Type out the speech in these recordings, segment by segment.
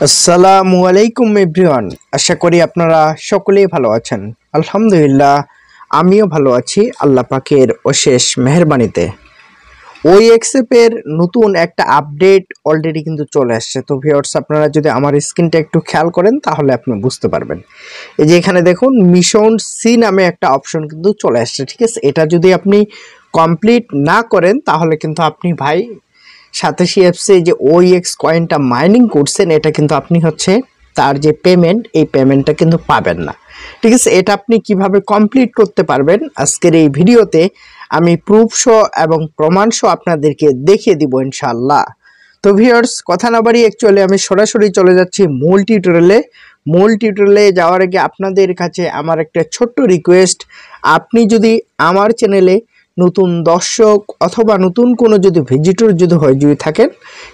আসসালামু আলাইকুম এভরিওয়ান, আশা করি আপনারা সকলেই ভালো আছেন। আলহামদুলিল্লাহ, আমিও ভালো আছি আল্লাহ পাকের অশেষ মেহেরবানিতে। ওএক্সএপের নতুন একটা আপডেট অলরেডি কিন্তু চলে আসছে। তো ভিউয়ার্স, আপনারা যদি আমার স্ক্রিনটা একটু খেয়াল করেন তাহলে আপনি বুঝতে পারবেন। এই যে এখানে দেখুন, মিশন সি নামে একটা অপশন কিন্তু চলে আসছে, ঠিক আছে। এটা যদি আপনি কমপ্লিট না করেন তাহলে কিন্তু আপনি ভাই সাতাশি অ্যাপসে যে ওএক্স কয়েনটা মাইনিং করছেন, এটা কিন্তু আপনি তার যে পেমেন্ট, এই পেমেন্টটা কিন্তু পাবেন না, ঠিক আছে। এটা আপনি কিভাবে কমপ্লিট করতে পারবেন আজকের এই ভিডিওতে আমি প্রুফ সহ এবং প্রমাণ সহ আপনাদেরকে দেখিয়ে দিব ইনশাআল্লাহ। তো ভিউয়ার্স, কথা না বাড়িয়ে অ্যাকচুয়ালি আমি সরাসরি চলে যাচ্ছি মূল টিউটোরিয়ালে যাওয়ার আগে আপনাদের কাছে আমার একটা ছোট্ট রিকোয়েস্ট, আপনি যদি আমার চ্যানেলে নতুন দর্শক অথবা নতুন কোনো যদি ভিজিটর যদি থাকেন,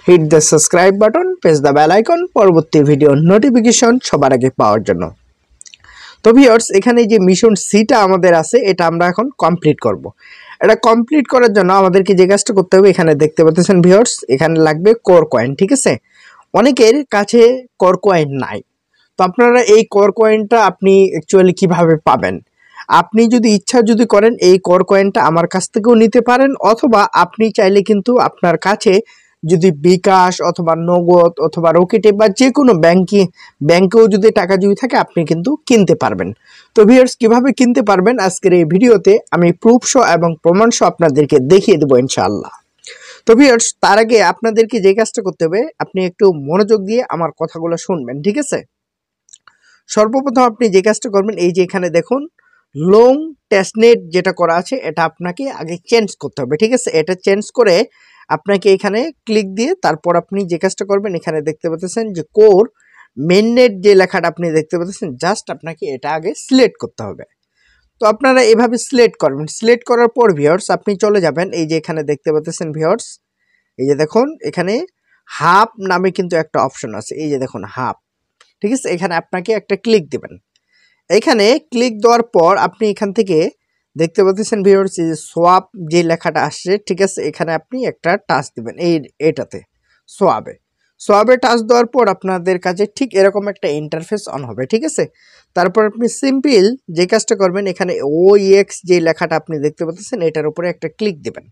hit the subscribe button, press the bell icon, পরবর্তী ভিডিও নোটিফিকেশন সবার আগে পাওয়ার জন্য। তো ভিউয়ার্স, এখানে যে মিশন সিটা আমাদের আছে, এটা আমরা এখন কমপ্লিট করব। এটা কমপ্লিট করার জন্য আমাদেরকে যে কাজটা করতে হবে, এখানে দেখতে পাচ্ছেন ভিউয়ার্স, এখানে লাগবে কোর কয়েন, ঠিক আছে। অনেকের কাছে কোর কয়েন নাই, তো আপনারা এই কোর কয়েনটা আপনি অ্যাকচুয়ালি কিভাবে পাবেন? আপনি যদি ইচ্ছা করেন, এই কোর কয়েনটা আমার কাছ থেকেও নিতে পারেন, অথবা আপনি চাইলে কিন্তু আপনার কাছে যদি বিকাশ অথবা নগদ অথবা রকেটে বা যে কোনো ব্যাংকেও যদি টাকা থাকে, আপনি কিন্তু কিনতে পারবেন। তো ভিউয়ার্স, কিভাবে কিনতে পারবেন আজকের এই ভিডিওতে আমি প্রুফ সহ এবং প্রমাণ সহ আপনাদেরকে দেখিয়ে দেবো ইনশাআল্লাহ। তো ভিউয়ার্স, তার আগে আপনাদেরকে যে কাজটা করতে হবে, আপনি একটু মনোযোগ দিয়ে আমার কথাগুলো শুনবেন, ঠিক আছে। সর্বপ্রথম আপনি যে কাজটা করবেন, এই যে এখানে দেখুন লং টেস্টনেট যেটা করা আছে, এটা আপনাকে আগে চেঞ্জ করতে হবে, ঠিক আছে। এটা চেঞ্জ করে আপনাকে এখানে ক্লিক দিয়ে তারপর আপনি যে কাজটা করবেন, এখানে দেখতে পাচ্ছেন যে কোর মেইননেট যে লেখাটা আপনি দেখতে পাচ্ছেন, জাস্ট আপনাকে এটা আগে সিলেক্ট করতে হবে। তো আপনারা এভাবে সিলেক্ট করবেন। সিলেক্ট করার পর ভিউয়ার্স, আপনি চলে যাবেন, এই যে এখানে দেখতে পাচ্ছেন ভিউয়ার্স, এই যে দেখুন এখানে হাফ নামে কিন্তু একটা অপশন আছে, এই যে দেখুন হাফ, ঠিক আছে। এখানে আপনাকে একটা ক্লিক দিবেন। এখানে ক্লিক দেওয়ার পর আপনি এখান থেকে দেখতে পাচ্ছেন ভিউয়ার্স, যে সোয়াপ যে লেখাটা আসছে, ঠিক আছে, এখানে আপনি একটা টাচ দিবেন, এটাতে সোয়াবে টাচ দেওয়ার পর আপনাদের কাছে ঠিক এরকম একটা ইন্টারফেস অন হবে, ঠিক আছে। তারপর আপনি সিম্পল যে কাজটা করবেন, এখানে ওএক্স যে লেখাটা আপনি দেখতে পাচ্ছেন, এটার উপরে একটা ক্লিক দিবেন।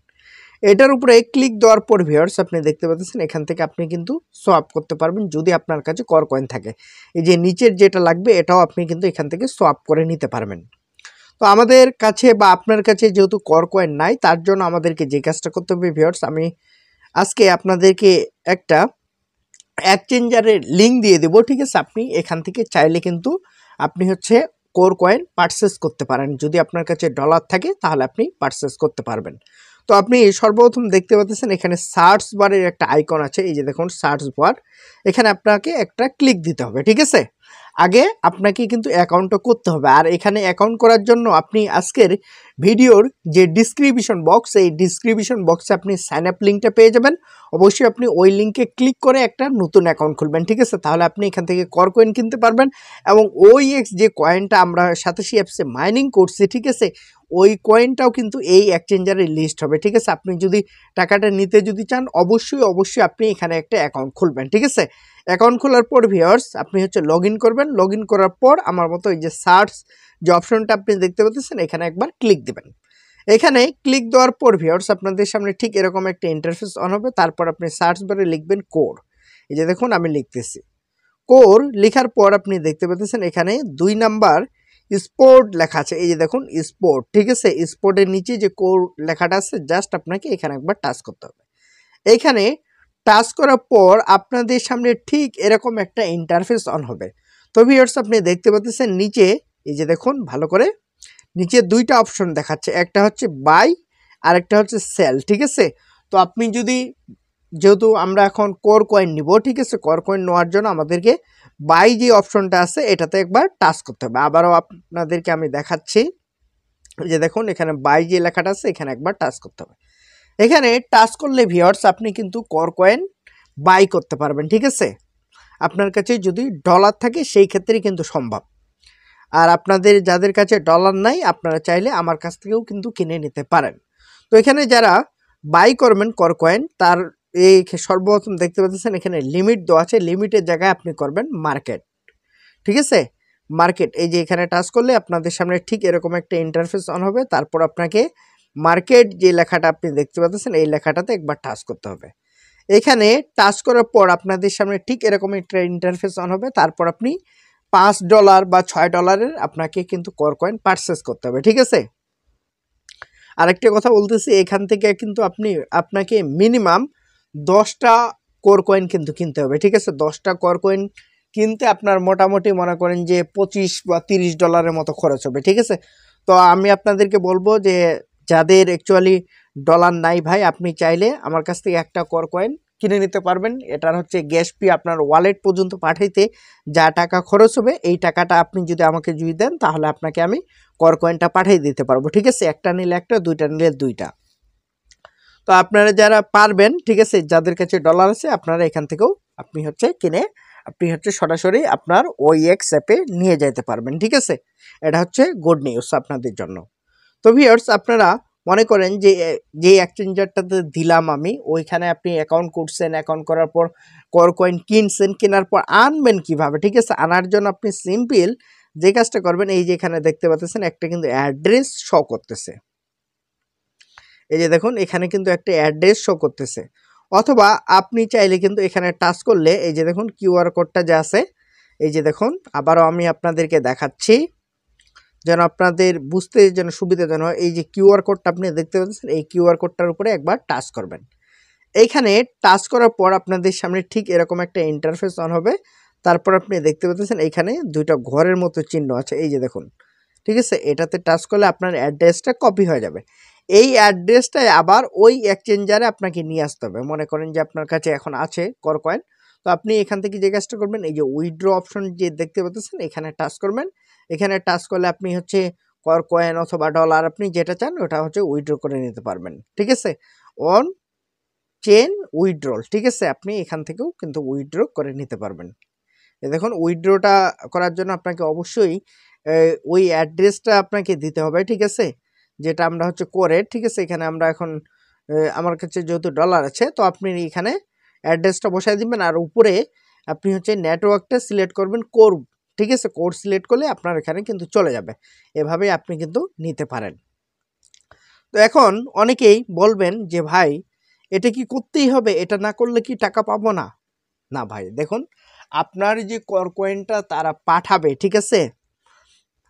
এটার উপরে ক্লিক দেওয়ার পর ভিউয়ার্স, আপনি দেখতে পাচ্ছেন এখান থেকে আপনি কিন্তু সোয়াপ করতে পারবেন যদি আপনার কাছে কোর কয়েন থাকে। এই যে নিচের যেটা লাগবে, এটাও আপনি কিন্তু এখান থেকে সোয়াপ করে নিতে পারবেন। তো আমাদের কাছে বা আপনার কাছে যেহেতু কোর কয়েন নাই, তার জন্য আমাদেরকে যে কাজটা করতে হবে ভিউয়ার্স, আমি আজকে আপনাদেরকে একটা এক্সচেঞ্জারের লিঙ্ক দিয়ে দেবো, ঠিক আছে। আপনি এখান থেকে চাইলে কিন্তু আপনি কোর কয়েন পারচেস করতে পারেন। যদি আপনার কাছে ডলার থাকে তাহলে আপনি পারচেস করতে পারবেন। তো আপনি সর্বপ্রথম দেখতে পাচ্ছেন এখানে সার্চ বারের একটা আইকন আছে, এই যে দেখুন সার্চ বার, এখানে আপনাকে একটা ক্লিক দিতে হবে, ঠিক আছে। আগে আপনাকে কিন্তু অ্যাকাউন্টটা করতে হবে, আর এখানে অ্যাকাউন্ট করার জন্য আপনি আজকের ভিডিওর যে ডিসক্রিপশন বক্স, এই ডিসক্রিপশন বক্সে আপনি সাইন আপ লিঙ্কটা পেয়ে যাবেন। অবশ্যই আপনি ওই লিঙ্কে ক্লিক করে একটা নতুন অ্যাকাউন্ট খুলবেন, ঠিক আছে। তাহলে আপনি এখান থেকে কোর কয়েন কিনতে পারবেন, এবং ওএক্স যে কয়েনটা আমরা সাতাশি অ্যাপসে মাইনিং করছি, ঠিক আছে, ওই কয়েনটাও কিন্তু এই এক্সচেঞ্জারে লিস্ট হবে, ঠিক আছে। আপনি যদি টাকাটা নিতে চান, অবশ্যই আপনি এখানে একটা অ্যাকাউন্ট খুলবেন, ঠিক আছে। অ্যাকাউন্ট খোলার পর ভিউয়ার্স, আপনি লগ ইন করবেন। লগ ইন করার পর আমার মতো এই যে সার্চ যে অপশনটা আপনি দেখতে পাচ্ছেন, এখানে একবার ক্লিক দিবেন। এখানে ক্লিক দেওয়ার পর ভিউয়ার্স, আপনাদের সামনে ঠিক এরকম একটা ইন্টারফেস অন হবে। তারপর আপনি সার্চ বারে লিখবেন কোর, এই যে দেখুন আমি লিখতেছি কোর। লেখার পর আপনি দেখতে পাচ্ছেন এখানে 2 নাম্বার স্পোর্ট লেখা আছে, এই যে দেখুন স্পোর্ট, ঠিক আছে। স্পোর্টের নিচে যে কোর লেখাটা আছে, জাস্ট আপনাকে এখানে একবার টাচ করতে হবে। এখানে টাচ করার পর আপনাদের সামনে ঠিক এরকম একটা ইন্টারফেস অন হবে। তো ভিউয়ার্স, আপনি দেখতে পাচ্ছেন নিচে, এই যে দেখুন ভালো করে, নিচে 2টা অপশন দেখাচ্ছে, একটা বাই আর একটা সেল, ঠিক আছে। তো আপনি যেহেতু আমরা এখন কোর কয়েন নিব, ঠিক আছে, কোর কয়েন নেওয়ার জন্য আমাদেরকে বাই যে অপশনটা আছে এটাতে একবার টাচ করতে হবে। আবারও আপনাদেরকে আমি দেখাচ্ছি, যে দেখুন এখানে বাই যে লেখাটা আছে, এখানে একবার টাচ করতে হবে। এখানে টাচ করলে ভিউয়ার্স, আপনি কিন্তু কোর কয়েন বাই করতে পারবেন, ঠিক আছে। আপনার কাছে যদি ডলার থাকে সেই ক্ষেত্রেই কিন্তু সম্ভব। আর আপনাদের যাদের কাছে ডলার নাই, আপনারা চাইলে আমার কাছ থেকেও কিন্তু কিনে নিতে পারেন। তো এখানে যারা বাই করবেন কোর কয়েন, তার এই সর্বপ্রথম দেখতে পাচ্ছেন এখানে লিমিট দেওয়া আছে, লিমিটের জায়গায় আপনি করবেন মার্কেট। ঠিক আছে, মার্কেট এই যে এখানে টাচ করলে আপনাদের সামনে ঠিক এরকম একটা ইন্টারফেস অন হবে। তারপর আপনাকে মার্কেট যে লেখাটা আপনি দেখতে পাচ্ছেন এই লেখাটাতে একবার টাচ করতে হবে। এখানে টাচ করার পর আপনাদের সামনে ঠিক এরকম একটা ইন্টারফেস অন হবে। তারপর আপনি $5 বা $6 আপনাকে কিন্তু কর কয়েন পারচেস করতে হবে। ঠিক আছে, আরেকটা কথা বলতেছি, এখান থেকে কিন্তু আপনাকে মিনিমাম 10টা কোর কয়েন কিন্তু কিনতে হবে। ঠিক আছে, 10টা কোর কয়েন কিনতে আপনার মোটামুটি মনে করেন যে $25 বা $30 মতো খরচ হবে। ঠিক আছে, তো আমি আপনাদেরকে বলবো যে যাদের অ্যাকচুয়ালি ডলার নাই ভাই, আপনি চাইলে আমার কাছ থেকে একটা কোর কয়েন কিনে নিতে পারবেন। এটার হচ্ছে গ্যাস ফি আপনার ওয়ালেট পর্যন্ত পাঠাইতে যা টাকা খরচ হবে এই টাকাটা আপনি যদি আমাকে দেন তাহলে আপনাকে আমি কোর কয়েনটা পাঠিয়ে দিতে পারবো। ঠিক আছে, একটা নিলে একটা, দুইটা নিলে দুইটা। তো আপনারা যারা পারবেন, ঠিক আছে, যাদের কাছে ডলার আছে আপনারা এখান থেকেও আপনি হচ্ছে কিনে আপনি হচ্ছে সরাসরি আপনার OEX অ্যাপে নিয়ে যেতে পারবেন। ঠিক আছে, এটা হচ্ছে গুড নিউজ আপনাদের জন্য। তো ভিউয়ার্স, আপনারা মনে করেন যে যে এক্সচেঞ্জারটাতে দিলাম আমি, ওইখানে আপনি অ্যাকাউন্ট করছেন, অ্যাকাউন্ট করার পর কোর কয়েন কিনছেন, কেনার পর আনবেন কিভাবে? ঠিক আছে, আনার জন্য আপনি সিম্পল যে কাজটা করবেন, এই যে এখানে দেখতে পাচ্ছেন একটা কিন্তু অ্যাড্রেস শো করতেছে। এই যে দেখুন এখানে কিন্তু একটা অ্যাড্রেস শো করতেছে। অথবা আপনি চাইলে কিন্তু এখানে টাচ করলে এই যে দেখুন কিউআর কোডটা যে আছে, এই যে দেখুন আবারও আমি আপনাদেরকে দেখাচ্ছি যেন আপনাদের বুঝতে যেন সুবিধাজনক হয়। এই যে কিউআর কোডটা আপনি দেখতে পাচ্ছেন, এই কিউআর কোডটার উপরে একবার টাচ করবেন। এইখানে টাচ করার পর আপনাদের সামনে ঠিক এরকম একটা ইন্টারফেস অন হবে। তারপর আপনি দেখতে পাচ্ছেন এইখানে দুইটা ঘরের মতো চিহ্ন আছে, এই যে দেখুন। ঠিক আছে, এটাতে টাচ করলে আপনার অ্যাড্রেসটা কপি হয়ে যাবে। এই অ্যাড্রেসটাই আবার ওই এক্সচেঞ্জারে আপনাকে নিয়ে আসতে হবে। মনে করেন যে আপনার কাছে এখন আছে কোর কয়েন, তো আপনি এখান থেকে যে কাজটা করবেন, এই যে উইথড্র অপশন যে দেখতে পাচ্ছেন এখানে টাচ করবেন। এখানে টাচ করলে আপনি হচ্ছে কোর কয়েন অথবা ডলার আপনি যেটা চান ওটা হচ্ছে উইথড্র করে নিতে পারবেন। ঠিক আছে, অন চেন উইথড্রল। ঠিক আছে, আপনি এখান থেকেও কিন্তু উইথড্র করে নিতে পারবেন। দেখুন উইথড্রটা করার জন্য আপনাকে অবশ্যই ওই অ্যাড্রেসটা আপনাকে দিতে হবে। ঠিক আছে, যেটা আমরা হচ্ছে করে, ঠিক আছে, এখানে আমরা এখন আমার কাছে যেহেতু ডলার আছে, তো আপনি এখানে অ্যাড্রেসটা বসাই দিবেন আর উপরে আপনি হচ্ছে নেটওয়ার্কটা সিলেক্ট করবেন কোর। ঠিক আছে, কোর সিলেক্ট করলে আপনার এখানে কিন্তু চলে যাবে। এভাবে আপনি কিন্তু নিতে পারেন। তো এখন অনেকেই বলবেন যে ভাই এটা কি করতেই হবে, এটা না করলে কি টাকা পাবো না? না ভাই, দেখুন আপনার যে কোর কয়েনটা তারা পাঠাবে, ঠিক আছে,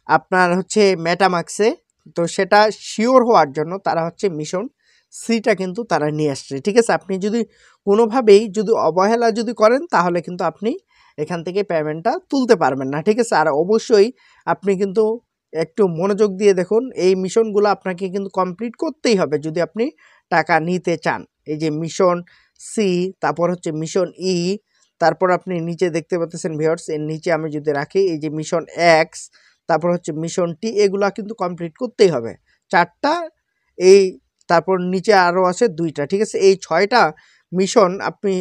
আপনার হচ্ছে মেটামাক্সে, তো সেটা শিওর হওয়ার জন্য তারা হচ্ছে মিশন সিটা কিন্তু তারা নিয়ে আসছে। ঠিক আছে, আপনি যদি কোনোভাবেই যদি অবহেলা যদি করেন তাহলে কিন্তু আপনি এখান থেকে পেমেন্টটা তুলতে পারবেন না। ঠিক আছে, আর অবশ্যই আপনি কিন্তু একটু মনোযোগ দিয়ে দেখুন, এই মিশনগুলো আপনাকে কিন্তু কমপ্লিট করতেই হবে যদি আপনি টাকা নিতে চান। এই যে মিশন সি, তারপর হচ্ছে মিশন ই, তারপর আপনি নিচে দেখতে পাচ্ছেন ভিউয়ার্স, এর নিচে আমি যদি রাখি এই যে মিশন এক্স, তারপর হচ্ছে মিশন টি, এগুলা কিন্তু কমপ্লিট করতেই হবে 4টা। এই তারপর নিচে আরও আছে 2টা। ঠিক আছে, এই 6টা মিশন আপনি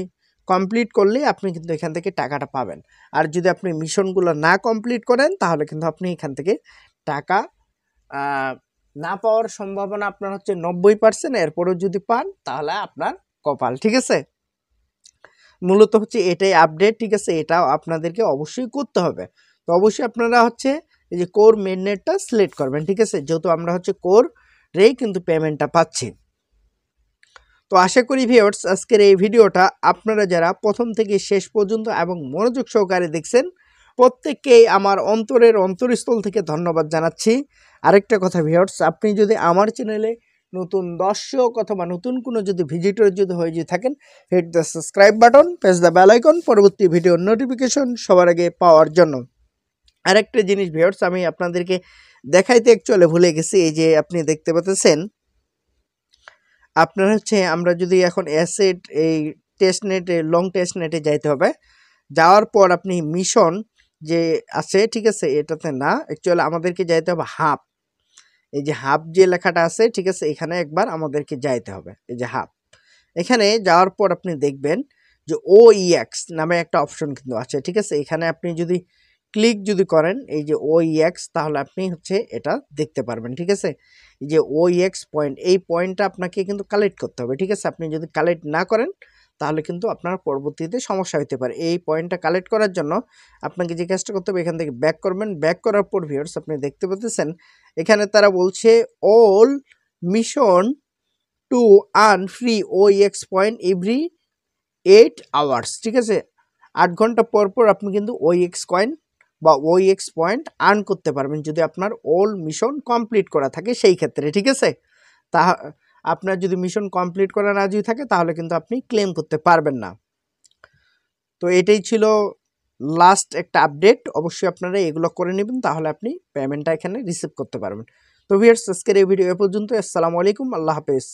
কমপ্লিট করলে আপনি কিন্তু এখান থেকে টাকাটা পাবেন। আর যদি আপনি মিশনগুলো না কমপ্লিট করেন তাহলে কিন্তু আপনি এখান থেকে টাকা না পাওয়ার সম্ভাবনা আপনার হচ্ছে 90%। এরপরেও যদি পান তাহলে আপনার কপাল। ঠিক আছে, মূলত হচ্ছে এটাই আপডেট। ঠিক আছে, এটাও আপনাদেরকে অবশ্যই করতে হবে। তো অবশ্যই আপনারা হচ্ছে এই যে কোর মেইননেটটা সিলেক্ট করবেন। ঠিক আছে, যেহেতু আমরা হচ্ছে কোর রেই কিন্তু পেমেন্টটা পাচ্ছি। তো আশা করি ভিউয়ার্স আজকের এই ভিডিওটা আপনারা যারা প্রথম থেকে শেষ পর্যন্ত এবং মনোযোগ সহকারে দেখছেন প্রত্যেককেই আমার অন্তরের অন্তরস্থল থেকে ধন্যবাদ জানাচ্ছি। আরেকটা কথা ভিউয়ার্স, আপনি যদি আমার চ্যানেলে নতুন দর্শক অথবা নতুন কোনো যদি ভিজিটর যদি হয়ে যদি থাকেন, hit the subscribe button, press the bell icon পরবর্তী ভিডিওর নোটিফিকেশন সবার আগে পাওয়ার জন্য। আরেকটা জিনিস ভিউয়ার্স আমি আপনাদেরকে দেখাইতে অ্যাকচুয়ালি ভুলে গেছি, এই যে আপনি দেখতে পাচ্ছেন আপনার হচ্ছে আমরা যদি এখন অ্যাসেট এই টেস্ট নেটে লং টেস্ট নেটে যাইতে হবে। যাওয়ার পর আপনি মিশন যে আছে, ঠিক আছে, এটাতে না, অ্যাকচুয়ালি আমাদেরকে যাইতে হবে হাব। এই যে হাব যে লেখাটা আছে, ঠিক আছে, এখানে একবার আমাদেরকে যাইতে হবে। এই যে হাব, এখানে যাওয়ার পর আপনি দেখবেন যে OEX নামে একটা অপশন কিন্তু আছে। ঠিক আছে, এখানে আপনি যদি ক্লিক যদি করেন এই যে OEX তাহলে আপনি হচ্ছে এটা দেখতে পারবেন। ঠিক আছে, এই যে OEX পয়েন্ট, এই পয়েন্টটা আপনাকে কিন্তু কালেক্ট করতে হবে। ঠিক আছে, আপনি যদি কালেক্ট না করেন তাহলে কিন্তু আপনার পরবর্তীতে সমস্যা হতে পারে। এই পয়েন্টটা কালেক্ট করার জন্য আপনাকে যে কাজটা করতে হবে, এখান থেকে ব্যাক করবেন। ব্যাক করার পর ভিউয়ার্স আপনি দেখতে পাচ্ছেন এখানে তারা বলছে all mission to earn free OX point every 8 hours, ঠিক আছে? 8 ঘন্টা পর পর আপনি কিন্তু ওএক্স কয়েন বা ওএক্স পয়েন্ট আর্ন করতে পারবেন যদি আপনার অল মিশন কমপ্লিট করা থাকে সেই ক্ষেত্রে, ঠিক আছে? তা আপনার যদি মিশন কমপ্লিট করা না যদি থাকে তাহলে কিন্তু আপনি ক্লেম করতে পারবেন না। তো এটাই ছিল লাস্ট একটা আপডেট। অবশ্যই আপনারা এগুলো করে নেবেন, তাহলে আপনি পেমেন্টটা এখানে রিসিভ করতে পারবেন। তো ভিউয়ার্স আজকের এই ভিডিও এ পর্যন্ত। আসসালামু আলাইকুম, আল্লাহ হাফেজ।